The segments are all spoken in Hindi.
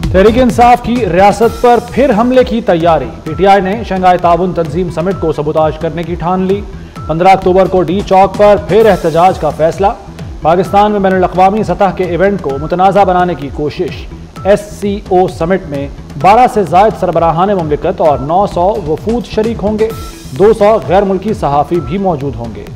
तहरीक इंसाफ की रियासत पर फिर हमले की तैयारी। पीटीआई ने शंघाई ताउन तंजीम समिट को सबूताज करने की ठान ली। 15 अक्टूबर को डी चौक पर फिर एहतजाज का फैसला। पाकिस्तान में बैनुल-अक़वामी सतह के इवेंट को मुतनाज़ा बनाने की कोशिश। SCO समिट में 12 से ज़ायद सरबराहान मुमलिकत और 900 वफूद शरीक होंगे। 200 गैर मुल्की सहाफ़ी भी मौजूद होंगे।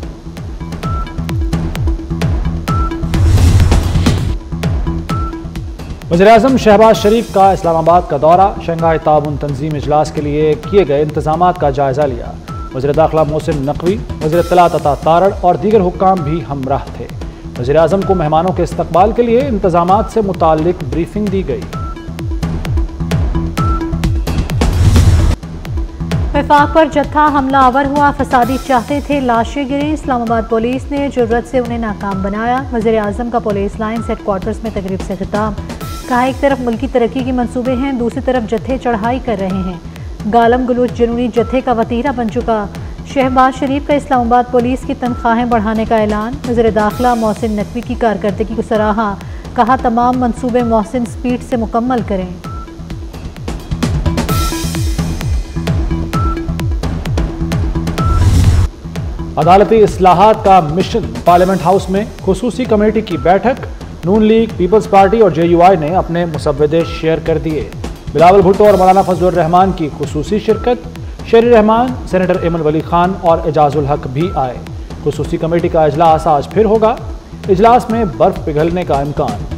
वज़ीर-ए-आज़म शहबाज शरीफ का इस्लामाबाद का दौरा। शंघाई ताउन तंजीम इजलास के लिए किए गए इंतजामात का जायजा लिया। वज़ीर दाखिला मोहसिन नकवी, वज़ीर इत्तलात अता तारड़ और दीगर हुक्काम भी हमराह थे। वज़ीर-ए-आज़म को मेहमानों के इस्तकबाल के लिए इंतजामात से मुताल्लिक ब्रीफिंग दी गई। वफाक पर जत्था हमला आवर हुआ, फसादी चाहते थे लाशें गिरी। इस्लामाबाद पुलिस ने जुर्रत से उन्हें नाकाम बनाया। वज़ीर-ए-आज़म का पुलिस लाइन्स हेडक्वार्टर्स में तकरीब से खिताब। कहा, एक तरफ मुल्की तरक्की के मंसूबे हैं, दूसरी तरफ जत्थे चढ़ाई कर रहे हैं। गालम गलूच जुनूनी जत्थे का वतीरा बन चुका। शहबाज शरीफ का इस्लामाबाद पुलिस की तनख्वाहें बढ़ाने का ऐलान। वज़ीर दाखिला मोहसिन नकवी की कारकर्दगी को सराहा। कहा, तमाम मंसूबे मोहसिन स्पीड से मुकम्मल करें। अदालती इस्लाहात का मिशन। पार्लियामेंट हाउस में खुसूसी कमेटी की बैठक। नून लीग, पीपल्स पार्टी और JUI ने अपने मुसव्वदे शेयर कर दिए। बिलावल भुट्टो और मौलाना फजलुर रहमान की खुसूसी शिरकत। शेर रहमान, सेनेटर एमन वली खान और एजाजुल हक भी आए। खुसूसी कमेटी का इजलास आज फिर होगा। इजलास में बर्फ पिघलने का इम्कान।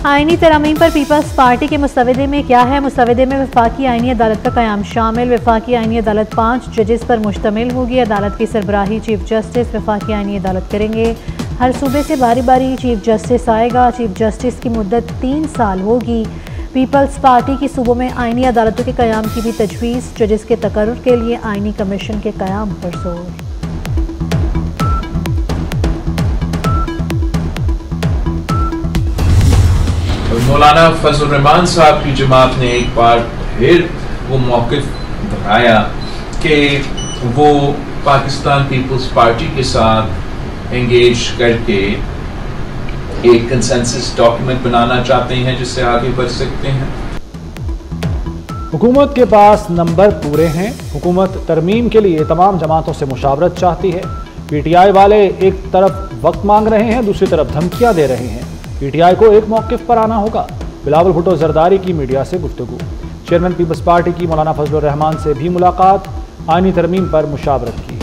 आईनी तरमीम पर पीपल्स पार्टी के मुसवदे में क्या है? मुसवदे में वफाकी आईनी अदालत का क़याम शामिल। वफाकी आईनी अदालत 5 जजेस पर मुश्तमिल होगी। अदालत की सरबराही चीफ जस्टिस वफाकी आईनी अदालत करेंगे। हर सूबे से बारी बारी चीफ जस्टिस आएगा। चीफ जस्टिस की मुद्दत 3 साल होगी। पीपल्स पार्टी की सूबों में आईनी अदालतों के क़याम की भी तजवीज़। जजेस के तकर्रुर के लिए आईनी कमीशन के क़याम पर जोर। मौलाना फजलुर रहमान साहब की जमात ने एक बार फिर वो मौक़िफ़ दोहराया कि वो पाकिस्तान पीपल्स पार्टी के साथ एंगेज करके एक कंसेंसस डॉक्यूमेंट बनाना चाहते हैं जिससे आगे बढ़ सकते हैं। हुकूमत के पास नंबर पूरे हैं। हुकूमत तरमीम के लिए तमाम जमातों से मुशावरत चाहती है। PTI वाले एक तरफ वक्त मांग रहे हैं, दूसरी तरफ धमकियां दे रहे हैं। PTI को एक मौक़िफ़ पर आना होगा। बिलावल भुट्टो जरदारी की मीडिया से गुफ्तगू। चेयरमैन पीपल्स पार्टी की मौलाना फजलुर रहमान से भी मुलाकात। आईनी तरमीम पर मुशावरत की।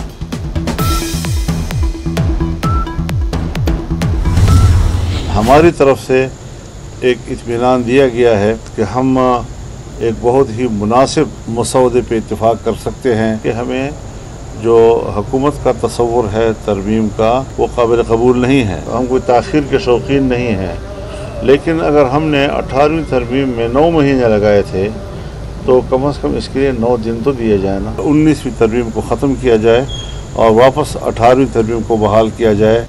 हमारी तरफ से एक इत्मीनान दिया गया है कि हम एक बहुत ही मुनासिब मसौदे पे इत्तेफाक कर सकते हैं कि हमें जो हुकूमत का तसव्वुर है तरमीम का वो काबिल कबूल नहीं है। हम कोई ताख़ीर के शौकीन नहीं हैं, लेकिन अगर हमने 18वीं तरमीम में 9 महीने लगाए थे तो कम से कम इसके लिए 9 दिन तो दिए जाए ना। 19वीं तरमीम को ख़त्म किया जाए और वापस 18वीं तरमीम को बहाल किया जाए।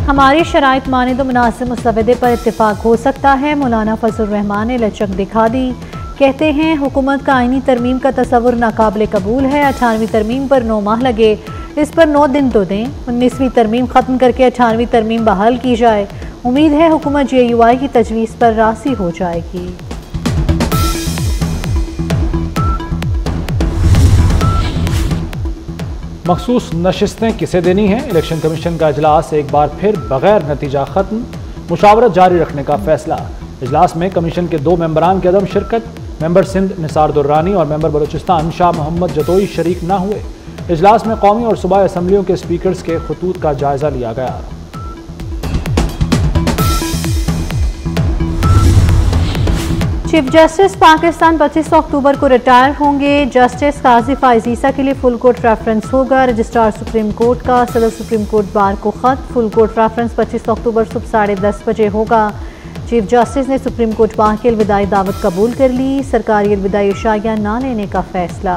हमारी शराइत माने तो मुनासिब मुसवदे पर इत्तेफाक हो सकता है। मौलाना फजलुर रहमान ने लचक दिखा दी। कहते हैं, हुकूमत का आईनी तरमीम का तसव्वुर नाकाबिल कबूल है। 18वीं तरमीम पर 9 माह लगे, इस पर 9 दिन तो दें। 19वीं तरमीम ख़त्म करके 18वीं तरमीम बहाल की जाए। उम्मीद है हुकूमत JUI की तजवीज़ पर राज़ी हो जाएगी। मखसूस नशिस्तें किसे देनी हैं? इलेक्शन कमीशन का इजलास एक बार फिर बगैर नतीजा ख़त्म। मुशावरत जारी रखने का फैसला। इजलास में कमीशन के 2 मेंबरान की अदम शिरकत। मेंबर सिंध निसार दुर्रानी और मेंबर बलूचिस्तान शाह मोहम्मद जतोई शरीक न हुए। इजलास में कौमी और सूबाई असम्बलियों के स्पीकर्स के खतूत का जायजा लिया गया। चीफ जस्टिस पाकिस्तान 25 अक्टूबर को रिटायर होंगे। जस्टिस काजी फाइज ईसा के लिए फुल कोर्ट रेफरेंस होगा। रजिस्ट्रार सुप्रीम कोर्ट का सदर सुप्रीम कोर्ट बार को खत। फुल कोर्ट रेफरेंस 25 अक्टूबर सुबह 10:30 बजे होगा। चीफ जस्टिस ने सुप्रीम कोर्ट बार की अलविदाई दावत कबूल कर ली। सरकारी अलविदाई इशाया ना लेने का फैसला।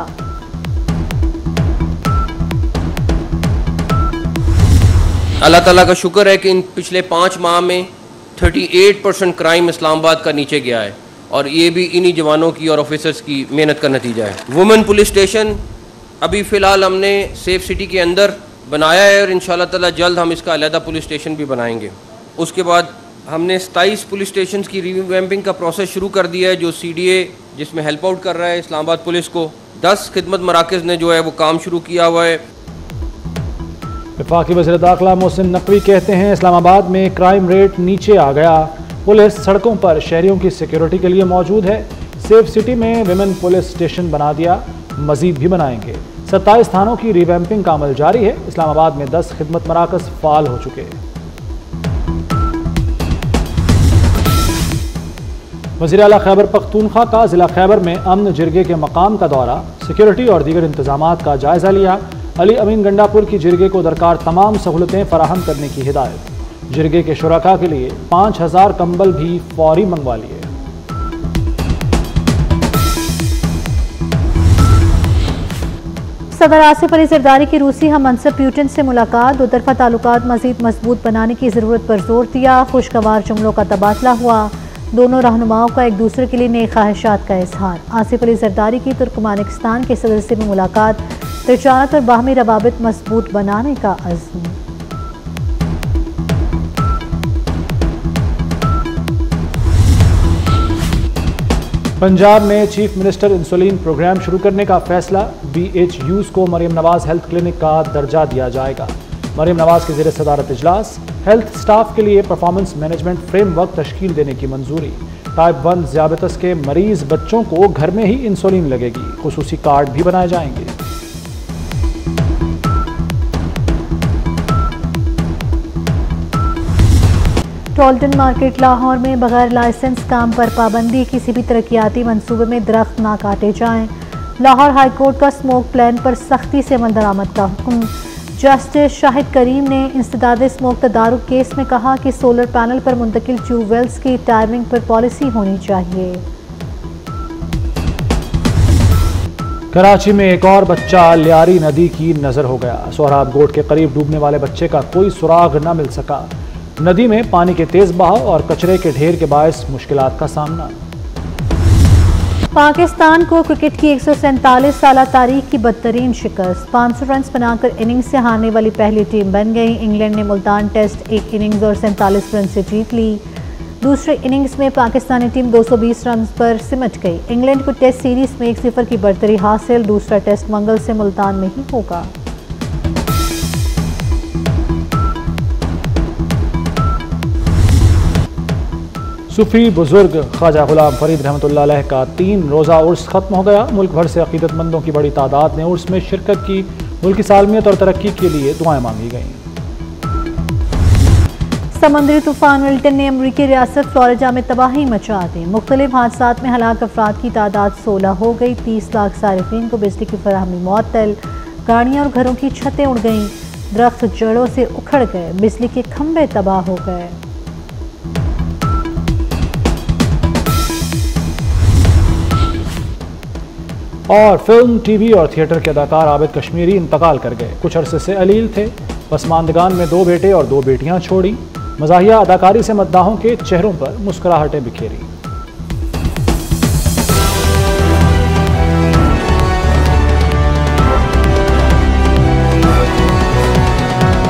अल्लाह ताला का शुक्र है कि इन पिछले 5 माह में 38% क्राइम इस्लामाबाद का नीचे गया है और ये भी इन्हीं जवानों की और ऑफिसर्स की मेहनत का नतीजा है। वुमेन पुलिस स्टेशन अभी फ़िलहाल हमने सेफ सिटी के अंदर बनाया है और इंशाल्लाह ताला जल्द हम इसका अलहदा पुलिस स्टेशन भी बनाएंगे। उसके बाद हमने 27 पुलिस स्टेशन की रिवैम्पिंग का प्रोसेस शुरू कर दिया है, जो CDA जिसमें हेल्प आउट कर रहा है इस्लामाबाद पुलिस को। 10 खिदमत मराकज़ ने जो है वो काम शुरू किया हुआ है। वफाकी वज़ीर दाखिला मोहसिन नकवी कहते हैं इस्लामाबाद में क्राइम रेट नीचे आ गया, पुलिस सड़कों पर शहरियों की सिक्योरिटी के लिए मौजूद है। सेफ सिटी में विमेन पुलिस स्टेशन बना दिया, मजीद भी बनाएंगे। 27 थानों की रिवैम्पिंग का अमल जारी है। इस्लामाबाद में 10 खिदमत मराकज़ फाल हो चुके हैं। वज़ीर आला खैबर पख्तूनख्वा का ज़िला खैबर में अमन जिरगे के मकाम का दौरा, सिक्योरिटी और दीगर इंतजामात का जायज़ा लिया। अली अमीन गंडापुर की जिरगे को दरकार तमाम सहूलतें फराहम करने की हिदायत। जिरगे के शुरका के लिए 5000 कंबल भी फौरी मंगवा लिए। सदर आसिफ अली जरदारी की रूसी हम मनसब प्यूटिन से मुलाकात, दो तरफा ताल्लुकात मजीद मजबूत बनाने की ज़रूरत पर जोर दिया। खुशगवार जुमलों का तबादला हुआ। दोनों रहनुमाओं का एक दूसरे के लिए नए ख्वाहिशात का इजहार। आसिफ अली जरदारी की तुर्कमानिस्तान के सदर से भी मुलाकात, तिजारत और बाहमी रवाबित मजबूत बनाने का अज़्म। पंजाब में चीफ मिनिस्टर इंसुलिन प्रोग्राम शुरू करने का फैसला। BHUs को मरियम नवाज हेल्थ क्लिनिक का दर्जा दिया जाएगा। मरियम नवाज के ज़ेर सदारत इजलास। हेल्थ स्टाफ के लिए परफॉर्मेंस मैनेजमेंट फ्रेमवर्क तश्कील देने की मंजूरी। टाइप 1 ज़ियाबतस के मरीज बच्चों को घर में ही इंसुलिन लगेगी। खुसूसी कार्ड भी बनाए जाएंगे। टोल्टन मार्केट लाहौर में बगैर लाइसेंस काम पर पाबंदी, किसी भी तरक्याती मंसूबे में दरख्त ना काटे जाएं। लाहौर हाई कोर्ट का स्मोक प्लान पर सख्ती से अमल दरामद का हुक्म। जस्टिस शाहिद करीम ने इंसदाद स्मोक तदारुक केस में कहा कि सोलर पैनल पर मुंतकिल ट्यूबवेल्स की टाइमिंग पर पॉलिसी होनी चाहिए। कराची में एक और बच्चा लियारी नदी की नजर हो गया। सोहराब गोट के करीब डूबने वाले बच्चे का कोई सुराग न मिल सका। नदी में पानी के तेज बहाव और कचरे के ढेर के बायस मुश्किलात का सामना। पाकिस्तान को क्रिकेट की 147 साल तारीख की बदतरीन शिकस्त। 500 रन बनाकर इनिंग्स से हारने वाली पहली टीम बन गई। इंग्लैंड ने मुल्तान टेस्ट एक इनिंग्स और 47 रन से जीत ली। दूसरे इनिंग्स में पाकिस्तानी टीम 220 रन पर सिमट गई। इंग्लैंड को टेस्ट सीरीज में 1-0 की बढ़तरी हासिल। दूसरा टेस्ट मंगल से मुल्तान में ही होगा। सूफी बुजुर्ग ख्वाजा गुलाम फरीद रहमतुल्लाह अलैह का 3 रोज़ा उर्स ख़त्म हो गया। मुल्क भर से अक़ीदतमंदों की बड़ी तादाद ने उर्स में शिरकत की। मुल्क की सालमियत और तरक्की के लिए दुआएं मांगी गईं। समुद्री तूफान मिल्टन ने अमरीकी रियासत फ्लोरिडा में तबाही मचा दी। मुख्तलिफ हादसात में हलाक अफराद की तादाद 16 हो गई। 30 लाख सारिफीन को बिजली की फराहमी मुअत्तल। गाड़ियाँ और घरों की छतें उड़ गईं। दरख्त जड़ों से उखड़ गए। बिजली के खंभे तबाह हो गए। और फिल्म, टीवी और थिएटर के अदाकार आबिद कश्मीरी इंतकाल कर गए। कुछ अरसे से अलील थे। पसमानदगान में 2 बेटे और 2 बेटियां छोड़ी। मज़ाहिया अदाकारी से मद्दाहों के चेहरों पर मुस्कुराहटें बिखेरी।